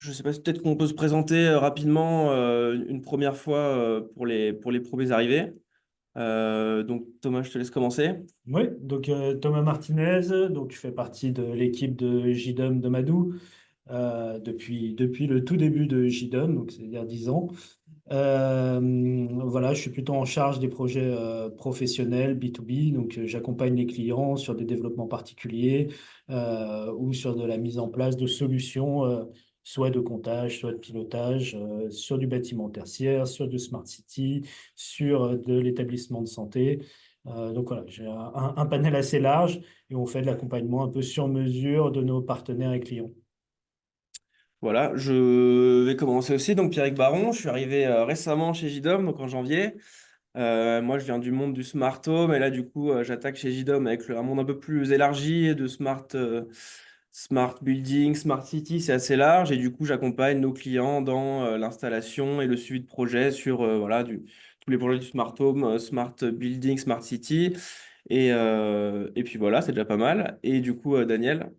Je sais pas, peut-être qu'on peut se présenter rapidement une première fois pour les premiers arrivés. Donc Thomas, je te laisse commencer. Oui, donc Thomas Martinez, donc je fais partie de l'équipe de JDOM de Madou depuis le tout début de JDOM, donc c'est-à-dire 10 ans. Voilà, je suis plutôt en charge des projets professionnels B2B, donc j'accompagne les clients sur des développements particuliers ou sur de la mise en place de solutions, soit de comptage, soit de pilotage, sur du bâtiment tertiaire, sur du smart city, sur de l'établissement de santé. Donc voilà, j'ai un panel assez large et on fait de l'accompagnement un peu sur mesure de nos partenaires et clients. Voilà, je vais commencer aussi. Donc Pierrick Baron, je suis arrivé récemment chez JDOM, donc en janvier. Moi, je viens du monde du smart home et là, du coup, j'attaque chez JDOM avec un monde un peu plus élargi de smart building, smart city, c'est assez large et du coup, j'accompagne nos clients dans l'installation et le suivi de projets sur voilà, tous les projets du smart home, smart building, smart city. Et puis voilà, c'est déjà pas mal. Et du coup, Daniel.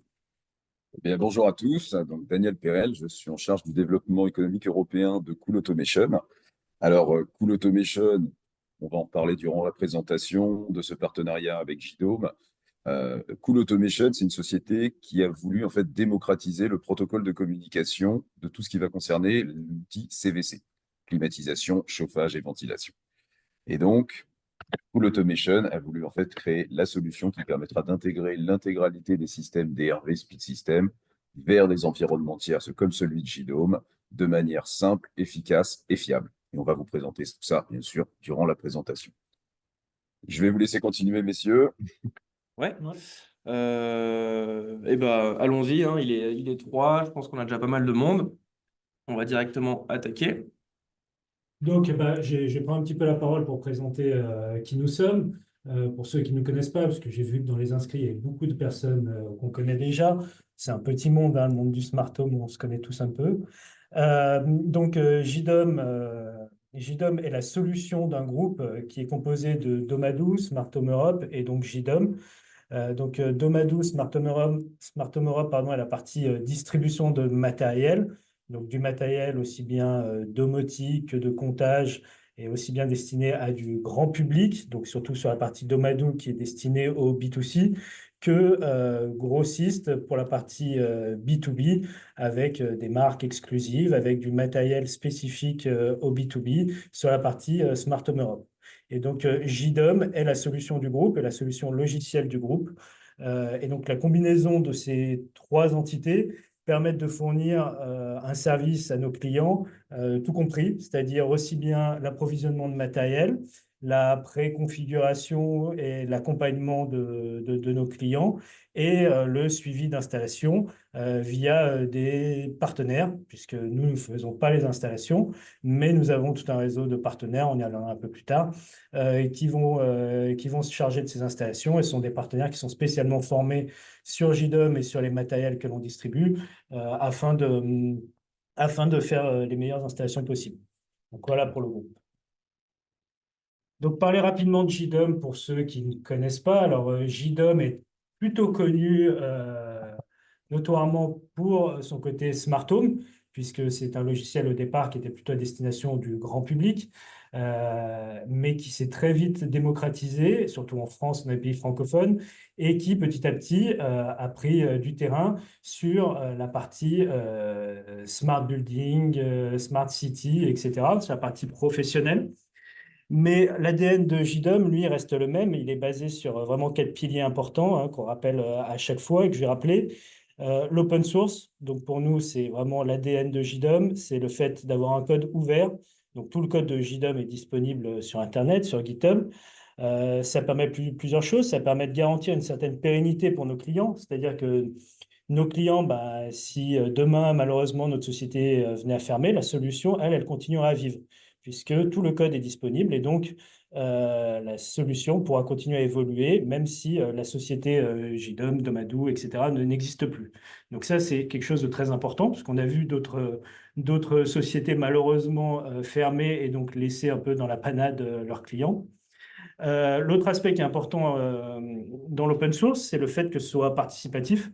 Bien, bonjour à tous, donc Daniel Perel, je suis en charge du développement économique européen de Cool Automation. Alors, Cool Automation, on va en parler durant la présentation de ce partenariat avec JDOM. Cool Automation, c'est une société qui a voulu en fait démocratiser le protocole de communication de tout ce qui va concerner l'outil CVC, climatisation, chauffage et ventilation. Et donc, Cool Automation a voulu en fait créer la solution qui permettra d'intégrer l'intégralité des systèmes DRV Speed System vers des environnements tierces comme celui de JDOM de manière simple, efficace et fiable. Et on va vous présenter tout ça, bien sûr, durant la présentation. Je vais vous laisser continuer, messieurs. Ouais. Ouais. Et ben, allons-y, hein, il est 3, je pense qu'on a déjà pas mal de monde. On va directement attaquer. Donc, je prends un petit peu la parole pour présenter qui nous sommes. Pour ceux qui ne nous connaissent pas, parce que j'ai vu que dans les inscrits, il y a beaucoup de personnes qu'on connaît déjà. C'est un petit monde, hein, le monde du smart home, où on se connaît tous un peu. JDOM est la solution d'un groupe qui est composé de Domadou, Smart Home Europe et donc JDOM. Domadou, Smart Home Europe, pardon, est la partie distribution de matériel, donc du matériel aussi bien domotique que de comptage et aussi bien destiné à du grand public, donc surtout sur la partie Domadou qui est destinée au B2C, que grossiste pour la partie B2B avec des marques exclusives, avec du matériel spécifique au B2B sur la partie Smart Home Europe. Et donc, JDOM est la solution du groupe, est la solution logicielle du groupe. Et donc, la combinaison de ces trois entités permet de fournir un service à nos clients, tout compris, c'est-à-dire aussi bien l'approvisionnement de matériel, la préconfiguration et l'accompagnement de nos clients et le suivi d'installation via des partenaires, puisque nous ne faisons pas les installations, mais nous avons tout un réseau de partenaires, on y reviendra un peu plus tard, qui vont se charger de ces installations et ce sont des partenaires qui sont spécialement formés sur JDOM et sur les matériels que l'on distribue afin de faire les meilleures installations possibles. Donc voilà pour le groupe. Donc parler rapidement de JDOM pour ceux qui ne connaissent pas. Alors JDOM est plutôt connu notoirement pour son côté smart home, puisque c'est un logiciel au départ qui était plutôt à destination du grand public, mais qui s'est très vite démocratisé, surtout en France, dans les pays francophones, et qui petit à petit a pris du terrain sur la partie smart building, smart city, etc., sur la partie professionnelle. Mais l'ADN de JDOM, lui, reste le même. Il est basé sur vraiment quatre piliers importants hein, qu'on rappelle à chaque fois et que je vais rappeler. L'open source, donc pour nous, c'est vraiment l'ADN de JDOM, c'est le fait d'avoir un code ouvert. Donc tout le code de JDOM est disponible sur Internet, sur GitHub. Ça permet plusieurs choses. Ça permet de garantir une certaine pérennité pour nos clients, c'est-à-dire que nos clients, bah, si demain, malheureusement, notre société venait à fermer, la solution, elle continuera à vivre, puisque tout le code est disponible et donc la solution pourra continuer à évoluer, même si la société JDOM, Domadou, etc., n'existe plus. Donc ça, c'est quelque chose de très important, parce qu'on a vu d'autres sociétés malheureusement fermer et donc laisser un peu dans la panade leurs clients. L'autre aspect qui est important dans l'open source, c'est le fait que ce soit participatif.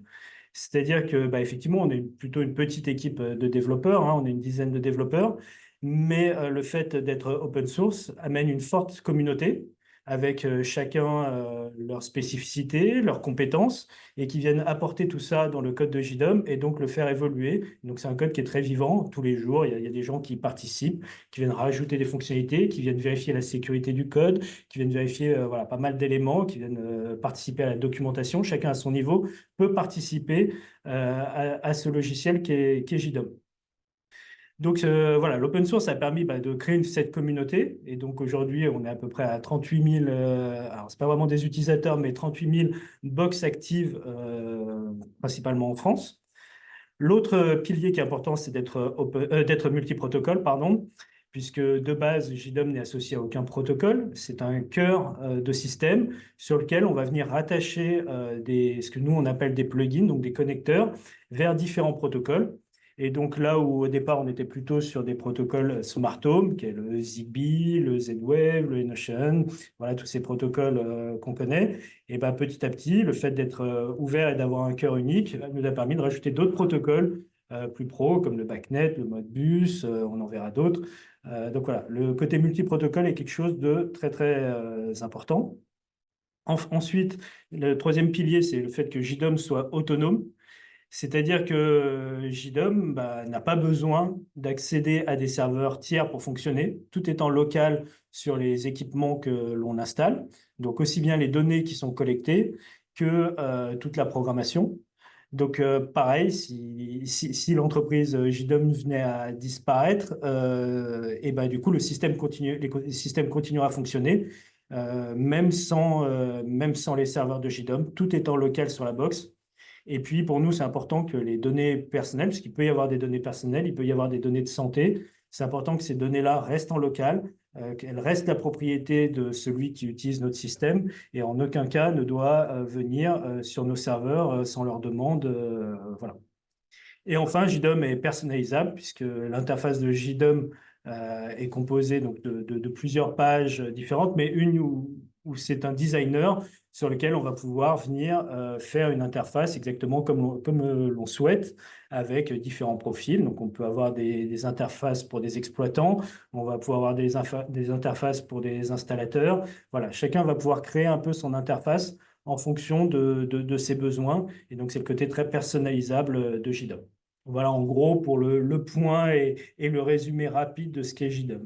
C'est-à-dire que, bah, effectivement, on est plutôt une petite équipe de développeurs, hein, on est une dizaine de développeurs, mais le fait d'être open source amène une forte communauté avec chacun leurs spécificités, leurs compétences, et qui viennent apporter tout ça dans le code de JDOM et donc le faire évoluer. Donc c'est un code qui est très vivant tous les jours. Il y a des gens qui participent, qui viennent rajouter des fonctionnalités, qui viennent vérifier la sécurité du code, qui viennent vérifier voilà, pas mal d'éléments, qui viennent participer à la documentation. Chacun à son niveau peut participer à ce logiciel qui est JDOM. Donc voilà, l'open source a permis de créer cette communauté. Et donc aujourd'hui, on est à peu près à 38 000, alors c'est pas vraiment des utilisateurs, mais 38 000 box actives, principalement en France. L'autre pilier qui est important, c'est d'être multiprotocole, pardon, puisque de base, JDOM n'est associé à aucun protocole. C'est un cœur de système sur lequel on va venir rattacher ce que nous, on appelle des plugins, donc des connecteurs, vers différents protocoles. Et donc là où au départ, on était plutôt sur des protocoles Smart Home, qui est le Zigbee, le Z-Wave, le Notion, voilà tous ces protocoles qu'on connaît. Et ben, petit à petit, le fait d'être ouvert et d'avoir un cœur unique nous a permis de rajouter d'autres protocoles plus pro, comme le BACnet, le Modbus, on en verra d'autres. Donc voilà, le côté multiprotocole est quelque chose de très, très important. Ensuite, le troisième pilier, c'est le fait que JDOM soit autonome. C'est-à-dire que JDOM n'a pas besoin d'accéder à des serveurs tiers pour fonctionner. Tout étant local sur les équipements que l'on installe. Donc aussi bien les données qui sont collectées que toute la programmation. Donc pareil, si l'entreprise JDOM venait à disparaître, et ben, du coup le système les systèmes continuera à fonctionner, même sans les serveurs de JDOM, tout étant local sur la box. Et puis, pour nous, c'est important que les données personnelles, parce qu'il peut y avoir des données personnelles, il peut y avoir des données de santé, c'est important que ces données-là restent en local, qu'elles restent la propriété de celui qui utilise notre système et en aucun cas ne doit venir sur nos serveurs sans leur demande. Voilà. Et enfin, JDOM est personnalisable puisque l'interface de JDOM est composée donc, de plusieurs pages différentes, mais une où c'est un designer sur lequel on va pouvoir venir faire une interface exactement comme l'on souhaite, avec différents profils. Donc, on peut avoir des interfaces pour des exploitants, on va pouvoir avoir des interfaces pour des installateurs. Voilà, chacun va pouvoir créer un peu son interface en fonction de ses besoins. Et donc, c'est le côté très personnalisable de JDOM. Voilà, en gros, pour le point et le résumé rapide de ce qu'est JDOM.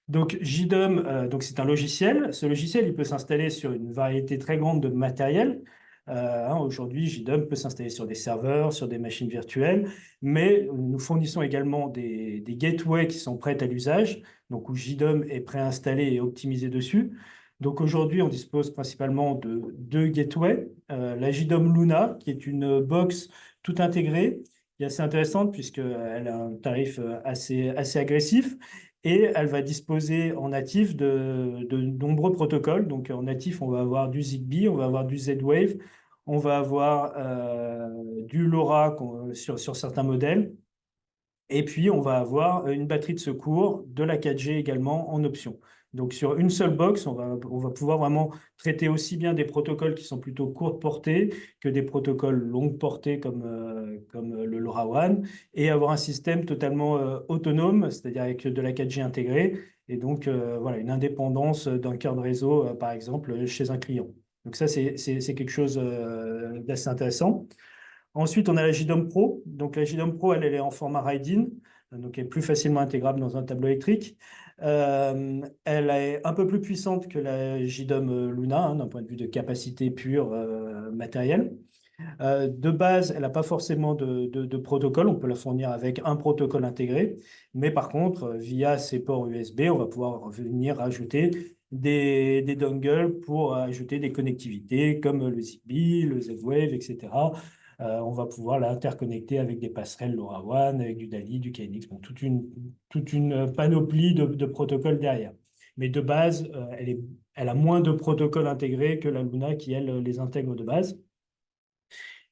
Donc, JDOM, donc c'est un logiciel. Ce logiciel, il peut s'installer sur une variété très grande de matériel. Aujourd'hui, JDOM peut s'installer sur des serveurs, sur des machines virtuelles, mais nous fournissons également des gateways qui sont prêts à l'usage, donc où JDOM est préinstallé et optimisé dessus. Donc aujourd'hui, on dispose principalement de deux gateways. La JDOM Luna, qui est une box tout intégrée, qui est assez intéressante puisqu'elle a un tarif assez agressif. Et elle va disposer en natif de nombreux protocoles. Donc en natif, on va avoir du Zigbee, on va avoir du Z-Wave, on va avoir du LoRa sur certains modèles. Et puis, on va avoir une batterie de secours, de la 4G également en option. Donc, sur une seule box, on va pouvoir vraiment traiter aussi bien des protocoles qui sont plutôt courte portée que des protocoles longue portée comme le LoRaWAN et avoir un système totalement autonome, c'est-à-dire avec de la 4G intégrée et donc voilà, une indépendance d'un cœur de réseau, par exemple, chez un client. Donc, ça, c'est quelque chose d'assez intéressant. Ensuite, on a la JDOM Pro. Donc, la JDOM Pro, elle est en format RIDE-in, donc elle est plus facilement intégrable dans un tableau électrique. Elle est un peu plus puissante que la JDOM Luna, d'un point de vue de capacité pure matérielle. De base, elle n'a pas forcément de protocole. On peut la fournir avec un protocole intégré. Mais par contre, via ses ports USB, on va pouvoir venir rajouter des dongles pour ajouter des connectivités comme le Zigbee, le Z-Wave, etc. On va pouvoir l'interconnecter avec des passerelles LoRaWAN, avec du DALI, du KNX, bon, toute une panoplie de protocoles derrière. Mais de base, elle a moins de protocoles intégrés que la Luna qui, elle, les intègre de base.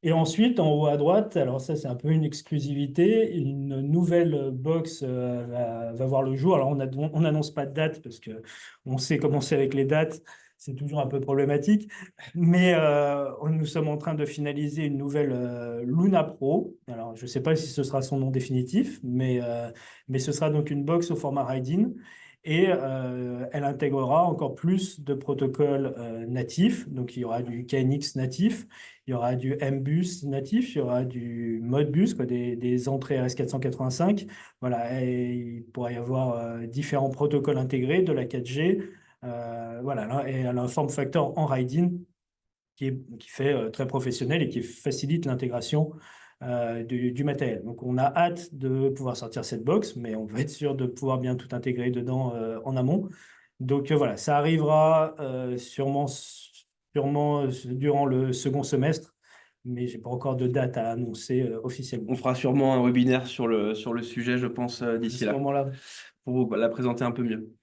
Et ensuite, en haut à droite, alors ça c'est un peu une exclusivité, une nouvelle box va voir le jour. Alors on n'annonce pas de date parce qu'on sait comment c'est avec les dates. c'est toujours un peu problématique. Mais nous sommes en train de finaliser une nouvelle Luna Pro. Alors, je ne sais pas si ce sera son nom définitif, mais ce sera donc une box au format Raiden. Et elle intégrera encore plus de protocoles natifs. Donc, il y aura du KNX natif, il y aura du MBus natif, il y aura du Modbus, quoi, des entrées RS485. Voilà, et il pourrait y avoir différents protocoles intégrés de la 4G. Voilà, là, et elle a un form factor en Raiden qui fait très professionnel et qui facilite l'intégration du matériel. Donc, on a hâte de pouvoir sortir cette box, mais on veut être sûr de pouvoir bien tout intégrer dedans en amont. Donc, voilà, ça arrivera sûrement durant le second semestre, mais je n'ai pas encore de date à annoncer officiellement. On fera sûrement un webinaire sur le sujet, je pense, À d'ici ce là, moment-là. pour la présenter un peu mieux.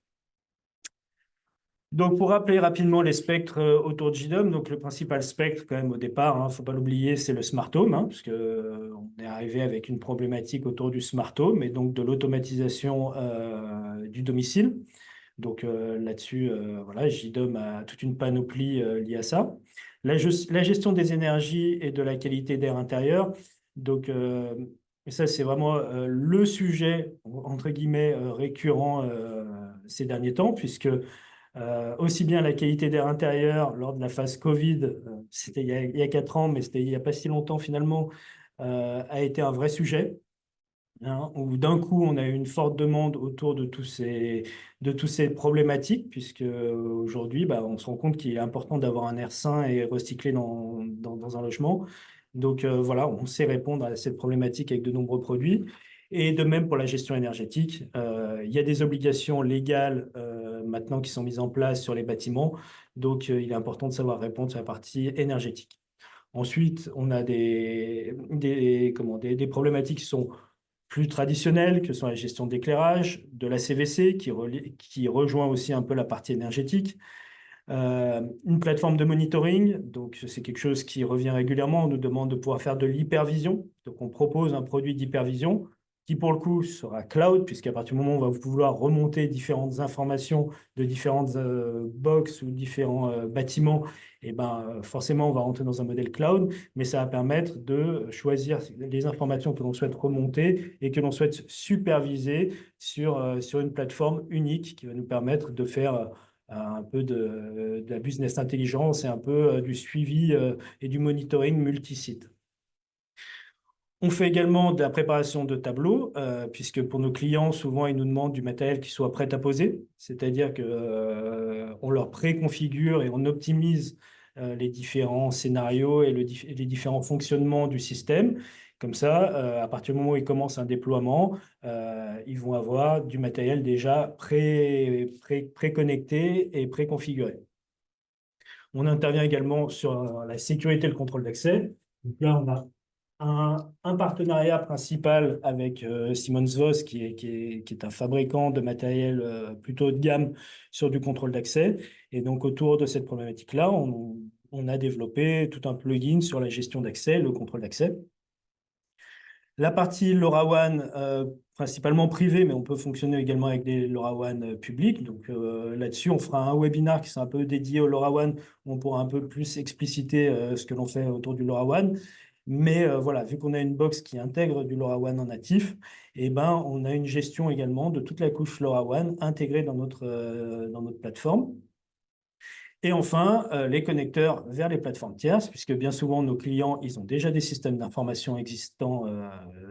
Donc, pour rappeler rapidement les spectres autour de JDOM, donc le principal spectre, quand même, au départ, il ne faut pas l'oublier, c'est le smart home, puisque on est arrivé avec une problématique autour du smart home et donc de l'automatisation du domicile. Donc, là-dessus, voilà, JDOM a toute une panoplie liée à ça. La gestion des énergies et de la qualité d'air intérieur. Donc, et ça, c'est vraiment le sujet, entre guillemets, récurrent ces derniers temps, puisque aussi bien la qualité d'air intérieur lors de la phase Covid, c'était il y a 4 ans, mais c'était il n'y a pas si longtemps finalement, a été un vrai sujet, où d'un coup on a eu une forte demande autour de tous ces problématiques, puisque aujourd'hui bah, on se rend compte qu'il est important d'avoir un air sain et recyclé dans un logement. Donc voilà, on sait répondre à cette problématique avec de nombreux produits. Et de même pour la gestion énergétique, il y a des obligations légales maintenant qui sont mises en place sur les bâtiments. Donc il est important de savoir répondre sur la partie énergétique. Ensuite, on a des problématiques qui sont plus traditionnelles, que sont la gestion d'éclairage, de la CVC, qui rejoint aussi un peu la partie énergétique. Une plateforme de monitoring, donc c'est quelque chose qui revient régulièrement. On nous demande de pouvoir faire de l'hypervision. Donc on propose un produit d'hypervision qui pour le coup sera cloud, puisqu'à partir du moment où on va vouloir remonter différentes informations de différentes box ou différents bâtiments, et ben, forcément on va rentrer dans un modèle cloud, mais ça va permettre de choisir les informations que l'on souhaite remonter et que l'on souhaite superviser sur une plateforme unique qui va nous permettre de faire un peu de la business intelligence et un peu du suivi et du monitoring multisite. On fait également de la préparation de tableaux, puisque pour nos clients, souvent, ils nous demandent du matériel qui soit prêt à poser, c'est-à-dire qu'on leur préconfigure et on optimise les différents scénarios et les différents fonctionnements du système. Comme ça, à partir du moment où ils commencent un déploiement, ils vont avoir du matériel déjà préconnecté et préconfiguré. On intervient également sur la sécurité et le contrôle d'accès. Donc là, on a un partenariat principal avec Siemens Voss, qui est un fabricant de matériel plutôt haut de gamme sur du contrôle d'accès. Et donc, autour de cette problématique-là, on a développé tout un plugin sur la gestion d'accès, le contrôle d'accès. La partie LoRaWAN, principalement privée, mais on peut fonctionner également avec des LoRaWAN publics. Donc là-dessus, on fera un webinaire qui sera un peu dédié au LoRaWAN, où on pourra un peu plus expliciter ce que l'on fait autour du LoRaWAN. Mais voilà, vu qu'on a une box qui intègre du LoRaWAN en natif, eh ben, on a une gestion également de toute la couche LoRaWAN intégrée dans notre plateforme. Et enfin, les connecteurs vers les plateformes tierces, puisque bien souvent, nos clients, ils ont déjà des systèmes d'information existants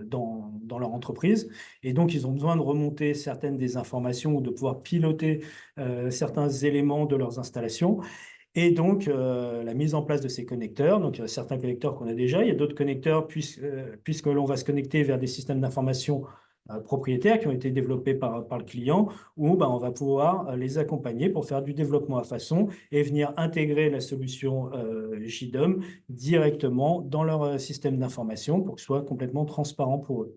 dans leur entreprise. Et donc, ils ont besoin de remonter certaines des informations ou de pouvoir piloter certains éléments de leurs installations. Et donc, la mise en place de ces connecteurs, donc il y a certains connecteurs qu'on a déjà, il y a d'autres connecteurs, puisque l'on va se connecter vers des systèmes d'information propriétaires qui ont été développés par le client, où on va pouvoir les accompagner pour faire du développement à façon et venir intégrer la solution JDOM directement dans leur système d'information pour que ce soit complètement transparent pour eux.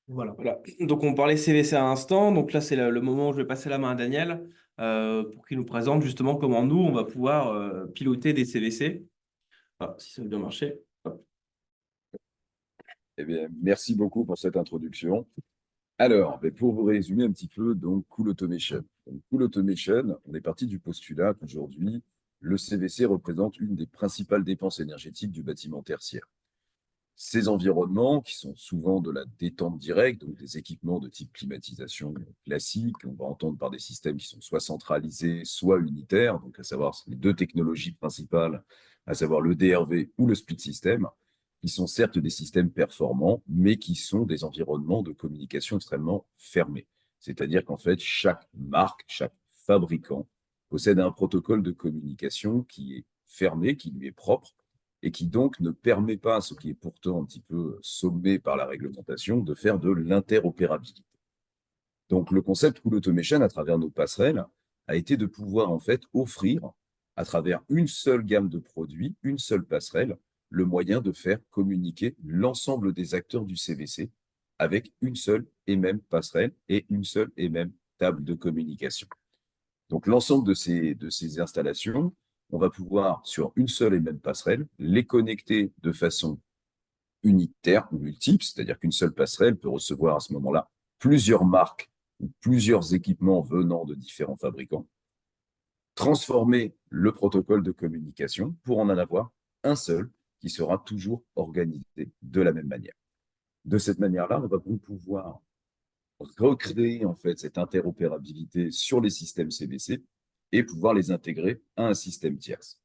Voilà. Voilà. Donc, on parlait CVC à l'instant. Donc là, c'est le moment où je vais passer la main à Daniel pour qu'il nous présente justement comment nous, on va pouvoir piloter des CVC. Ah, si ça veut bien marcher. Hop. Eh bien, merci beaucoup pour cette introduction. Alors, pour vous résumer un petit peu, donc Cool Automation. Donc, Cool Automation, on est parti du postulat qu'aujourd'hui, le CVC représente une des principales dépenses énergétiques du bâtiment tertiaire. Ces environnements, qui sont souvent de la détente directe, donc des équipements de type climatisation classique, on va entendre par des systèmes qui sont soit centralisés, soit unitaires, donc à savoir les deux technologies principales, à savoir le DRV ou le split system, qui sont certes des systèmes performants, mais qui sont des environnements de communication extrêmement fermés. C'est-à-dire qu'en fait, chaque marque, chaque fabricant possède un protocole de communication qui est fermé, qui lui est propre, et qui donc ne permet pas, ce qui est pourtant un petit peu sommé par la réglementation, de faire de l'interopérabilité. Donc le concept Cool Automation, à travers nos passerelles, a été de pouvoir en fait offrir, à travers une seule gamme de produits, une seule passerelle, le moyen de faire communiquer l'ensemble des acteurs du CVC avec une seule et même passerelle et une seule et même table de communication. Donc l'ensemble de ces installations, on va pouvoir, sur une seule et même passerelle, les connecter de façon unitaire ou multiple, c'est-à-dire qu'une seule passerelle peut recevoir à ce moment-là plusieurs marques ou plusieurs équipements venant de différents fabricants, transformer le protocole de communication pour en avoir un seul qui sera toujours organisé de la même manière. De cette manière-là, on va donc pouvoir recréer en fait cette interopérabilité sur les systèmes CVC et pouvoir les intégrer à un système tierce.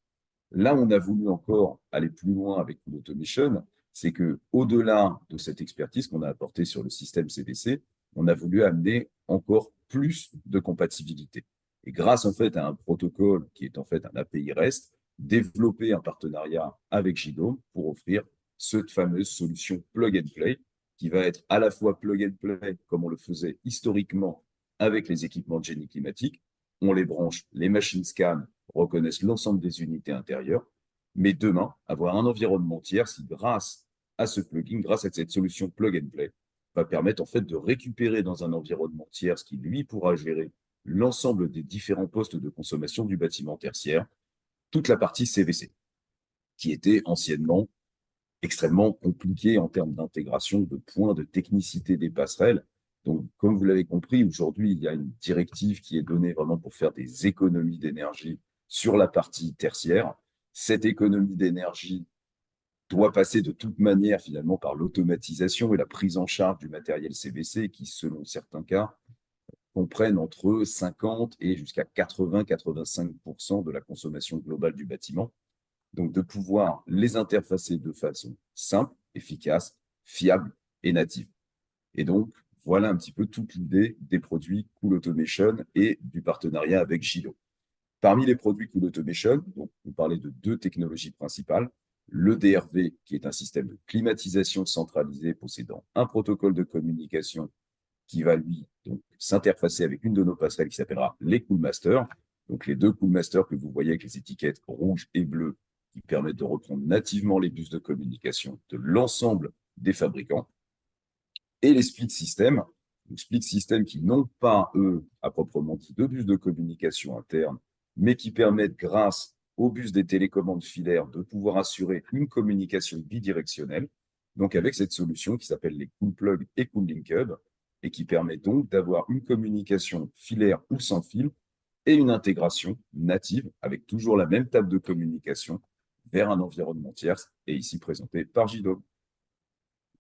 Là, on a voulu encore aller plus loin avec l'automation, c'est que au-delà de cette expertise qu'on a apportée sur le système CVC, on a voulu amener encore plus de compatibilité. Et grâce en fait à un protocole qui est en fait un API REST, développer un partenariat avec JDOM pour offrir cette fameuse solution plug and play qui va être à la fois plug and play comme on le faisait historiquement avec les équipements de génie climatique. On les branche, les machines scan reconnaissent l'ensemble des unités intérieures, mais demain, avoir un environnement tiers qui, grâce à ce plugin, grâce à cette solution plug and play, va permettre en fait de récupérer dans un environnement tiers qui, lui, pourra gérer l'ensemble des différents postes de consommation du bâtiment tertiaire, toute la partie CVC, qui était anciennement extrêmement compliqué en termes d'intégration, de points, de technicité des passerelles. Donc, comme vous l'avez compris, aujourd'hui, il y a une directive qui est donnée vraiment pour faire des économies d'énergie sur la partie tertiaire. Cette économie d'énergie doit passer de toute manière finalement par l'automatisation et la prise en charge du matériel CVC qui, selon certains cas, comprennent entre 50 et jusqu'à 80-85% de la consommation globale du bâtiment. Donc, de pouvoir les interfacer de façon simple, efficace, fiable et native. Et donc, voilà un petit peu toute l'idée des produits Cool Automation et du partenariat avec Gilo. Parmi les produits Cool Automation, donc, on parlait de deux technologies principales. Le DRV, qui est un système de climatisation centralisé possédant un protocole de communication qui va, lui, donc, s'interfacer avec une de nos passerelles qui s'appellera les Coolmaster. Donc, les deux Coolmaster que vous voyez avec les étiquettes rouges et bleues qui permettent de reprendre nativement les bus de communication de l'ensemble des fabricants. Et les split systems, qui n'ont pas, eux, à proprement dit, de bus de communication interne, mais qui permettent, grâce aux bus des télécommandes filaires, de pouvoir assurer une communication bidirectionnelle, donc avec cette solution qui s'appelle les CoolPlug et CoolLink Hub, et qui permet donc d'avoir une communication filaire ou sans fil et une intégration native avec toujours la même table de communication vers un environnement tierce, et ici présenté par Gidom.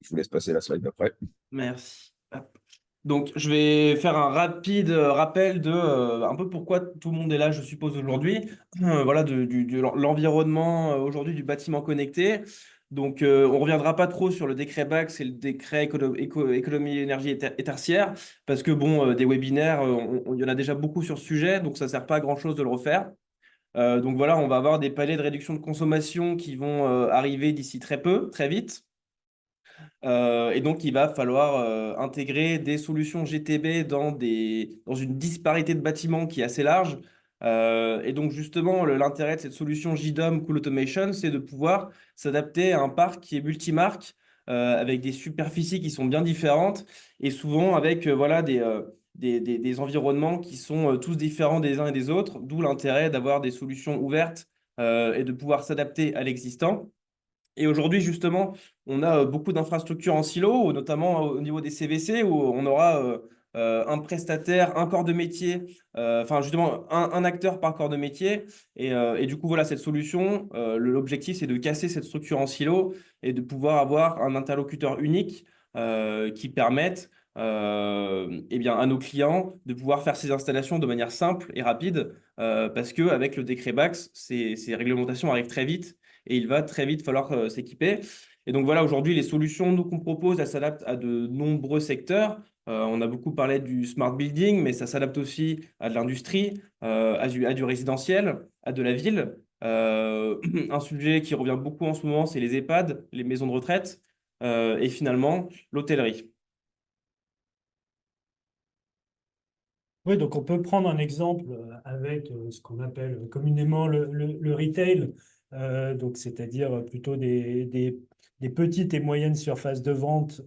Je vous laisse passer la slide d'après. Merci. Hop. Donc, je vais faire un rapide rappel de un peu pourquoi tout le monde est là, je suppose, aujourd'hui. Voilà, de l'environnement aujourd'hui du bâtiment connecté. Donc, on ne reviendra pas trop sur le décret BAC, c'est le décret économie, énergie et tertiaire, parce que, bon, des webinaires, il y en a déjà beaucoup sur ce sujet, donc ça ne sert pas à grand-chose de le refaire. Donc, voilà, on va avoir des paliers de réduction de consommation qui vont arriver d'ici très peu, très vite. Et donc, il va falloir intégrer des solutions GTB dans une disparité de bâtiments qui est assez large. Et donc, justement, l'intérêt de cette solution JDOM Cool Automation, c'est de pouvoir s'adapter à un parc qui est multimarque, avec des superficies qui sont bien différentes et souvent avec voilà, des environnements qui sont tous différents des uns et des autres, d'où l'intérêt d'avoir des solutions ouvertes et de pouvoir s'adapter à l'existant. Et aujourd'hui, justement, on a beaucoup d'infrastructures en silo, notamment au niveau des CVC, où on aura un prestataire, un corps de métier, enfin justement un acteur par corps de métier. Et du coup, voilà, cette solution, l'objectif, c'est de casser cette structure en silo et de pouvoir avoir un interlocuteur unique qui permette eh bien, à nos clients de pouvoir faire ces installations de manière simple et rapide, parce qu'avec le décret Bax, ces réglementations arrivent très vite et il va très vite falloir s'équiper. Et donc voilà, aujourd'hui, les solutions nous qu'on propose, elles s'adaptent à de nombreux secteurs. On a beaucoup parlé du smart building, mais ça s'adapte aussi à de l'industrie, à du résidentiel, à de la ville. Un sujet qui revient beaucoup en ce moment, c'est les EHPAD, les maisons de retraite, et finalement l'hôtellerie. Oui, donc on peut prendre un exemple avec ce qu'on appelle communément le retail, donc c'est-à-dire plutôt des petites et moyennes surfaces de vente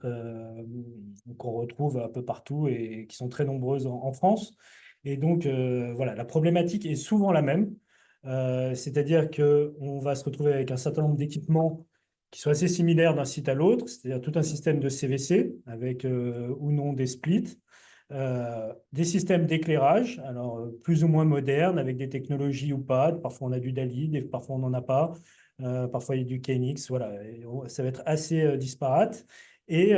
qu'on retrouve un peu partout et qui sont très nombreuses en France. Et donc voilà, la problématique est souvent la même, c'est-à-dire qu'on va se retrouver avec un certain nombre d'équipements qui sont assez similaires d'un site à l'autre, c'est-à-dire tout un système de CVC avec ou non des splits, des systèmes d'éclairage, alors plus ou moins modernes, avec des technologies ou pas. Parfois on a du DALI, parfois on n'en a pas. Parfois il y a du KNX. Voilà, ça va être assez disparate. Et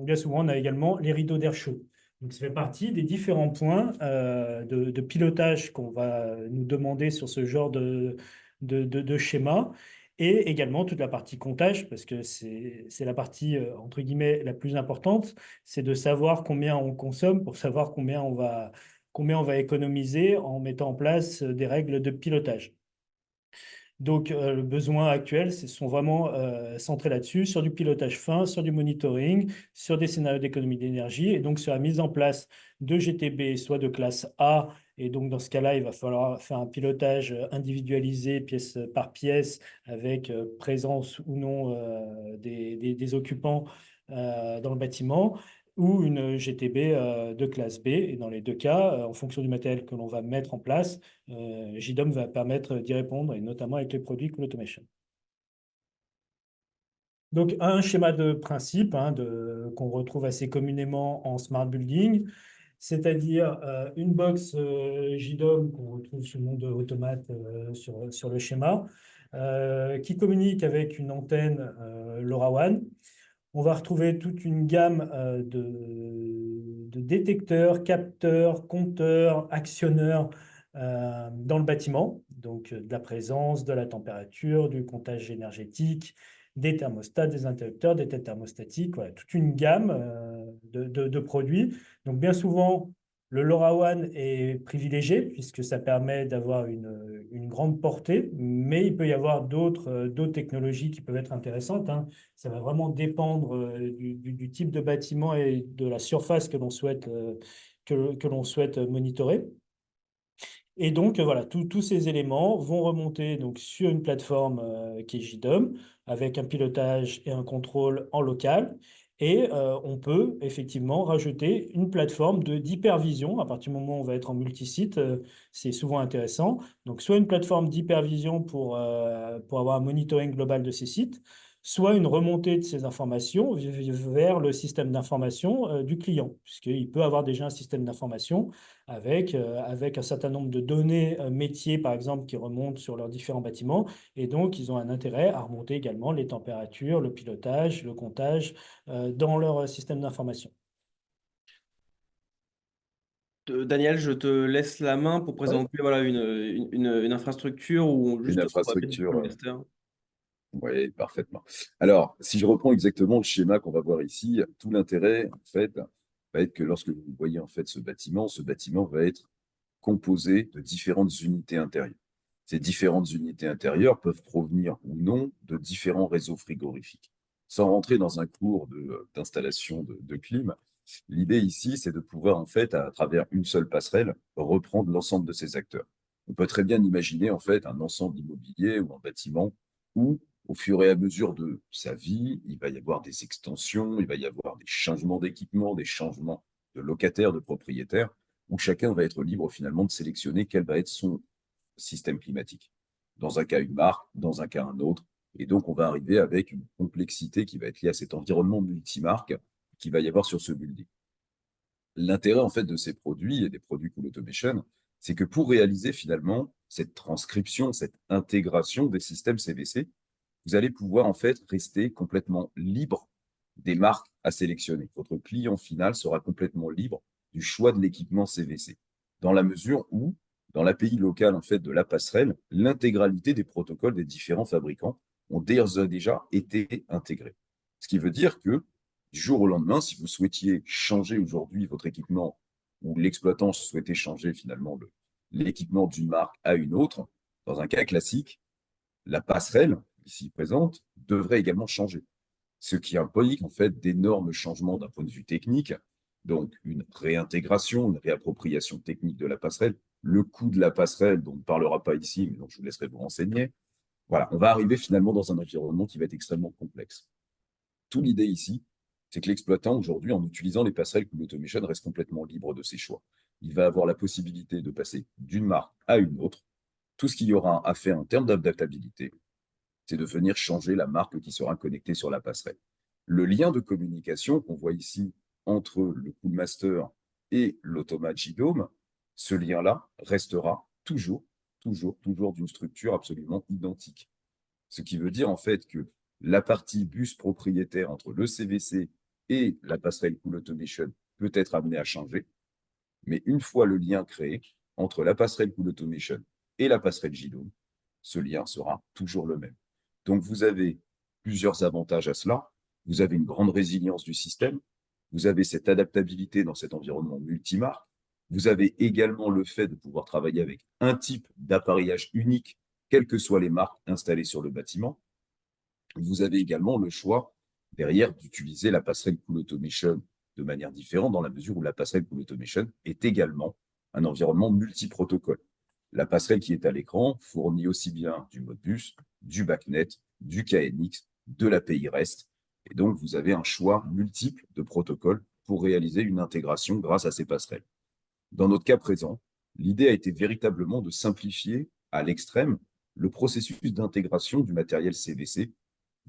bien souvent on a également les rideaux d'air chaud. Donc, ça fait partie des différents points de pilotage qu'on va nous demander sur ce genre de schéma. Et également toute la partie comptage, parce que c'est la partie, entre guillemets, la plus importante, c'est de savoir combien on consomme pour savoir combien on va économiser en mettant en place des règles de pilotage. Donc, le besoin actuel, ce sont vraiment centrés là-dessus, sur du pilotage fin, sur du monitoring, sur des scénarios d'économie d'énergie et donc sur la mise en place de GTB, soit de classe A. Et donc, dans ce cas-là, il va falloir faire un pilotage individualisé, pièce par pièce, avec présence ou non des occupants dans le bâtiment, ou une GTB de classe B. Et dans les deux cas, en fonction du matériel que l'on va mettre en place, JDOM va permettre d'y répondre, et notamment avec les produits Cool Automation. Donc, un schéma de principe qu'on retrouve assez communément en smart building, c'est-à-dire une box JDOM qu'on retrouve sous le nom de Automate sur le schéma, qui communique avec une antenne LoRaWAN. On va retrouver toute une gamme de détecteurs, capteurs, compteurs, actionneurs dans le bâtiment. Donc, de la présence, de la température, du comptage énergétique, des thermostats, des interrupteurs, des têtes thermostatiques, voilà, toute une gamme de produits. Donc, bien souvent, le LoRaWAN est privilégié puisque ça permet d'avoir une grande portée, mais il peut y avoir d'autres technologies qui peuvent être intéressantes. Ça va vraiment dépendre du type de bâtiment et de la surface que l'on souhaite monitorer. Et donc, voilà, tous ces éléments vont remonter donc, sur une plateforme qui est JDOM, avec un pilotage et un contrôle en local. Et on peut effectivement rajouter une plateforme d'hypervision. À partir du moment où on va être en multisite, c'est souvent intéressant. Donc, soit une plateforme d'hypervision pour avoir un monitoring global de ces sites, soit une remontée de ces informations vers le système d'information du client, puisqu'il peut avoir déjà un système d'information avec un certain nombre de données métiers, par exemple, qui remontent sur leurs différents bâtiments. Et donc, ils ont un intérêt à remonter également les températures, le pilotage, le comptage dans leur système d'information. Daniel, je te laisse la main pour Ouais. présenter voilà, une infrastructure où Une justement on va mettre du infrastructure. polyester. Oui, parfaitement. Alors, si je reprends exactement le schéma qu'on va voir ici, tout l'intérêt, en fait, va être que lorsque vous voyez en fait ce bâtiment va être composé de différentes unités intérieures. Ces différentes unités intérieures peuvent provenir ou non de différents réseaux frigorifiques. Sans rentrer dans un cours d'installation de clim, l'idée ici, c'est de pouvoir, en fait, à travers une seule passerelle, reprendre l'ensemble de ces acteurs. On peut très bien imaginer, en fait, un ensemble immobilier ou un bâtiment où, au fur et à mesure de sa vie, il va y avoir des extensions, il va y avoir des changements d'équipement, des changements de locataires, de propriétaires, où chacun va être libre finalement de sélectionner quel va être son système climatique. Dans un cas, une marque, dans un cas, un autre. Et donc, on va arriver avec une complexité qui va être liée à cet environnement multimarque qu'il va y avoir sur ce building. L'intérêt en fait de ces produits et des produits Cool Automation, c'est que pour réaliser finalement cette transcription, cette intégration des systèmes CVC, vous allez pouvoir en fait rester complètement libre des marques à sélectionner. Votre client final sera complètement libre du choix de l'équipement CVC, dans la mesure où, dans l'API locale en fait de la passerelle, l'intégralité des protocoles des différents fabricants ont déjà été intégrés. Ce qui veut dire que du jour au lendemain, si vous souhaitiez changer aujourd'hui votre équipement ou l'exploitant souhaitait changer finalement l'équipement d'une marque à une autre, dans un cas classique, la passerelle ici présente devrait également changer, ce qui implique en fait d'énormes changements d'un point de vue technique, donc une réintégration, une réappropriation technique de la passerelle, le coût de la passerelle dont on ne parlera pas ici, mais dont je vous laisserai vous renseigner. Voilà, on va arriver finalement dans un environnement qui va être extrêmement complexe. Toute l'idée ici, c'est que l'exploitant aujourd'hui, en utilisant les passerelles Cool Automation, reste complètement libre de ses choix. Il va avoir la possibilité de passer d'une marque à une autre. Tout ce qu'il y aura à faire en termes d'adaptabilité, c'est de venir changer la marque qui sera connectée sur la passerelle. Le lien de communication qu'on voit ici entre le Cool Master et l'automate JDOM, ce lien-là restera toujours d'une structure absolument identique. Ce qui veut dire en fait que la partie bus propriétaire entre le CVC et la passerelle Cool Automation peut être amenée à changer, mais une fois le lien créé entre la passerelle Cool Automation et la passerelle JDOM, ce lien sera toujours le même. Donc vous avez plusieurs avantages à cela. Vous avez une grande résilience du système. Vous avez cette adaptabilité dans cet environnement multimarque. Vous avez également le fait de pouvoir travailler avec un type d'appareillage unique, quelles que soient les marques installées sur le bâtiment. Vous avez également le choix derrière d'utiliser la passerelle Cool Automation de manière différente dans la mesure où la passerelle Cool Automation est également un environnement multi-protocole. La passerelle qui est à l'écran fournit aussi bien du Modbus, du BACnet, du KNX, de l'API REST. Et donc, vous avez un choix multiple de protocoles pour réaliser une intégration grâce à ces passerelles. Dans notre cas présent, l'idée a été véritablement de simplifier à l'extrême le processus d'intégration du matériel CVC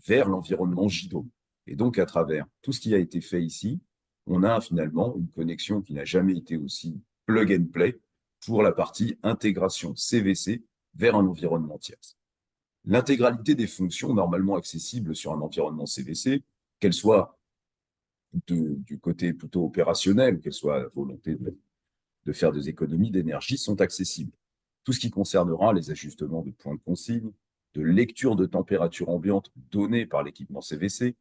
vers l'environnement JDOM. Et donc, à travers tout ce qui a été fait ici, on a finalement une connexion qui n'a jamais été aussi plug and play pour la partie intégration CVC vers un environnement tierce. L'intégralité des fonctions normalement accessibles sur un environnement CVC, qu'elles soient du côté plutôt opérationnel, qu'elles soient à la volonté de faire des économies d'énergie, sont accessibles. Tout ce qui concernera les ajustements de points de consigne, de lecture de température ambiante donnée par l'équipement CVC,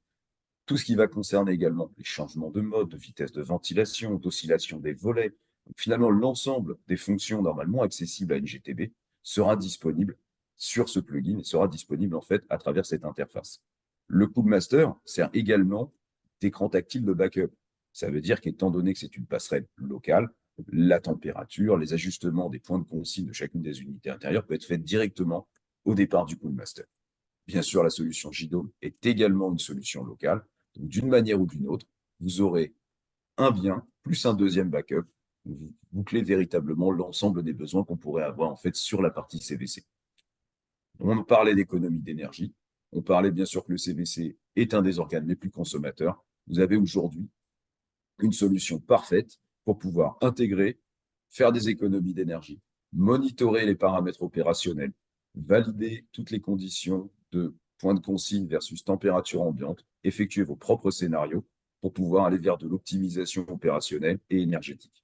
tout ce qui va concerner également les changements de mode, de vitesse de ventilation, d'oscillation des volets. Donc, finalement, l'ensemble des fonctions normalement accessibles à une GTB sera disponible sur ce plugin et sera disponible en fait à travers cette interface. Le Cool Master sert également d'écran tactile de backup. Ça veut dire qu'étant donné que c'est une passerelle locale, la température, les ajustements des points de consigne de chacune des unités intérieures peut être fait directement au départ du Cool Master. Bien sûr, la solution JDOM est également une solution locale. Donc, d'une manière ou d'une autre, vous aurez un bien plus un deuxième backup. Vous bouclez véritablement l'ensemble des besoins qu'on pourrait avoir en fait sur la partie CVC. On parlait d'économie d'énergie. On parlait bien sûr que le CVC est un des organes les plus consommateurs. Vous avez aujourd'hui une solution parfaite pour pouvoir intégrer, faire des économies d'énergie, monitorer les paramètres opérationnels, valider toutes les conditions de point de consigne versus température ambiante, effectuer vos propres scénarios pour pouvoir aller vers de l'optimisation opérationnelle et énergétique.